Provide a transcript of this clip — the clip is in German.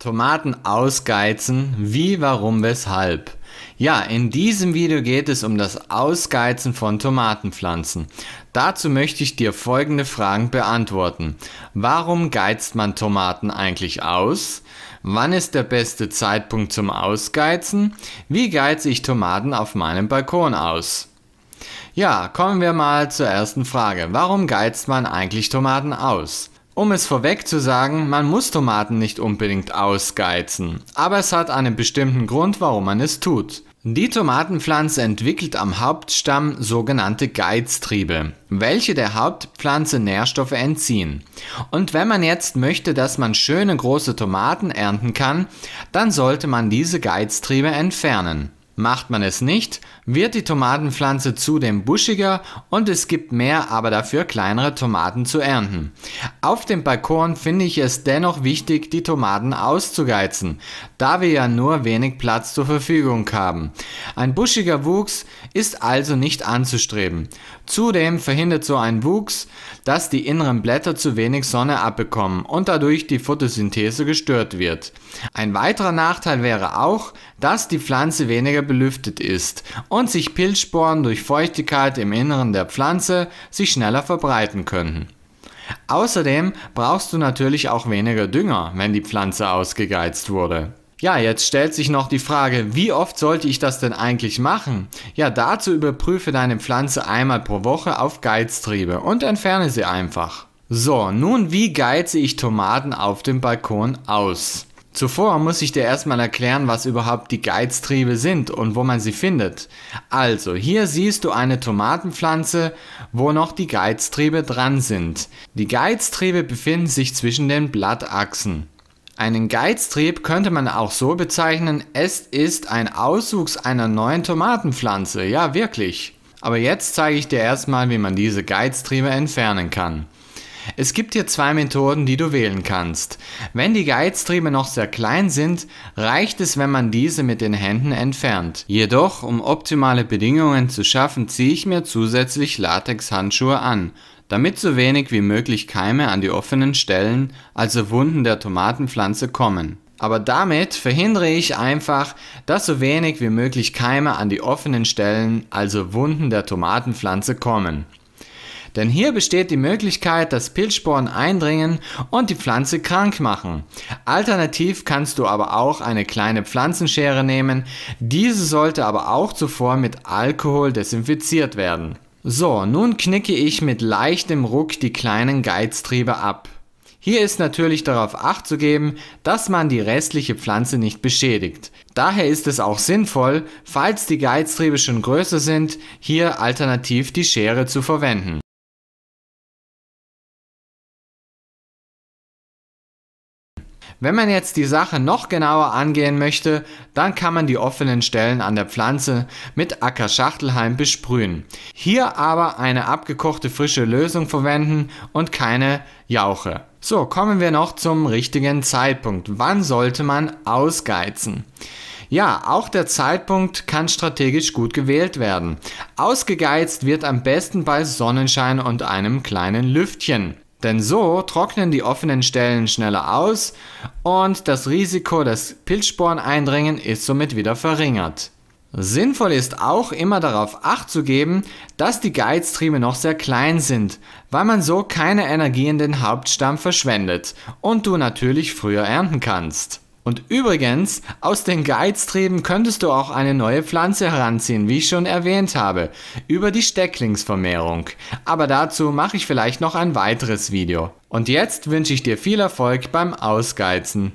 Tomaten ausgeizen, wie, warum, weshalb? Ja, in diesem Video geht es um das Ausgeizen von Tomatenpflanzen. Dazu möchte ich dir folgende Fragen beantworten. Warum geizt man Tomaten eigentlich aus? Wann ist der beste Zeitpunkt zum Ausgeizen? Wie geize ich Tomaten auf meinem Balkon aus? Ja, kommen wir mal zur ersten Frage. Warum geizt man eigentlich Tomaten aus? Um es vorweg zu sagen, man muss Tomaten nicht unbedingt ausgeizen, aber es hat einen bestimmten Grund, warum man es tut. Die Tomatenpflanze entwickelt am Hauptstamm sogenannte Geiztriebe, welche der Hauptpflanze Nährstoffe entziehen. Und wenn man jetzt möchte, dass man schöne große Tomaten ernten kann, dann sollte man diese Geiztriebe entfernen. Macht man es nicht, wird die Tomatenpflanze zudem buschiger und es gibt mehr, aber dafür kleinere Tomaten zu ernten. Auf dem Balkon finde ich es dennoch wichtig, die Tomaten auszugeizen, da wir ja nur wenig Platz zur Verfügung haben. Ein buschiger Wuchs ist also nicht anzustreben. Zudem verhindert so ein Wuchs, dass die inneren Blätter zu wenig Sonne abbekommen und dadurch die Photosynthese gestört wird. Ein weiterer Nachteil wäre auch, dass die Pflanze weniger belüftet ist und sich Pilzsporen durch Feuchtigkeit im Inneren der Pflanze sich schneller verbreiten könnten. Außerdem brauchst du natürlich auch weniger Dünger, wenn die Pflanze ausgegeizt wurde. Ja, jetzt stellt sich noch die Frage, wie oft sollte ich das denn eigentlich machen? Ja, dazu überprüfe deine Pflanze einmal pro Woche auf Geiztriebe und entferne sie einfach. So, nun wie geize ich Tomaten auf dem Balkon aus? Zuvor muss ich dir erstmal erklären, was überhaupt die Geiztriebe sind und wo man sie findet. Also, hier siehst du eine Tomatenpflanze, wo noch die Geiztriebe dran sind. Die Geiztriebe befinden sich zwischen den Blattachsen. Einen Geiztrieb könnte man auch so bezeichnen, es ist ein Auswuchs einer neuen Tomatenpflanze, ja wirklich. Aber jetzt zeige ich dir erstmal, wie man diese Geiztriebe entfernen kann. Es gibt hier zwei Methoden, die du wählen kannst. Wenn die Geiztriebe noch sehr klein sind, reicht es, wenn man diese mit den Händen entfernt. Jedoch, um optimale Bedingungen zu schaffen, ziehe ich mir zusätzlich Latexhandschuhe an, damit so wenig wie möglich Keime an die offenen Stellen, also Wunden der Tomatenpflanze, kommen. Aber damit verhindere ich einfach, dass so wenig wie möglich Keime an die offenen Stellen, also Wunden der Tomatenpflanze, kommen. Denn hier besteht die Möglichkeit, dass Pilzsporen eindringen und die Pflanze krank machen. Alternativ kannst du aber auch eine kleine Pflanzenschere nehmen, diese sollte aber auch zuvor mit Alkohol desinfiziert werden. So, nun knicke ich mit leichtem Ruck die kleinen Geiztriebe ab. Hier ist natürlich darauf Acht zu geben, dass man die restliche Pflanze nicht beschädigt. Daher ist es auch sinnvoll, falls die Geiztriebe schon größer sind, hier alternativ die Schere zu verwenden. Wenn man jetzt die Sache noch genauer angehen möchte, dann kann man die offenen Stellen an der Pflanze mit Acker-Schachtelhalm besprühen. Hier aber eine abgekochte frische Lösung verwenden und keine Jauche. So, kommen wir noch zum richtigen Zeitpunkt. Wann sollte man ausgeizen? Ja, auch der Zeitpunkt kann strategisch gut gewählt werden. Ausgegeizt wird am besten bei Sonnenschein und einem kleinen Lüftchen. Denn so trocknen die offenen Stellen schneller aus und das Risiko, dass Pilzsporen eindringen, ist somit wieder verringert. Sinnvoll ist auch immer darauf Acht zu geben, dass die Geiztriebe noch sehr klein sind, weil man so keine Energie in den Hauptstamm verschwendet und du natürlich früher ernten kannst. Und übrigens, aus den Geiztrieben könntest du auch eine neue Pflanze heranziehen, wie ich schon erwähnt habe, über die Stecklingsvermehrung. Aber dazu mache ich vielleicht noch ein weiteres Video. Und jetzt wünsche ich dir viel Erfolg beim Ausgeizen.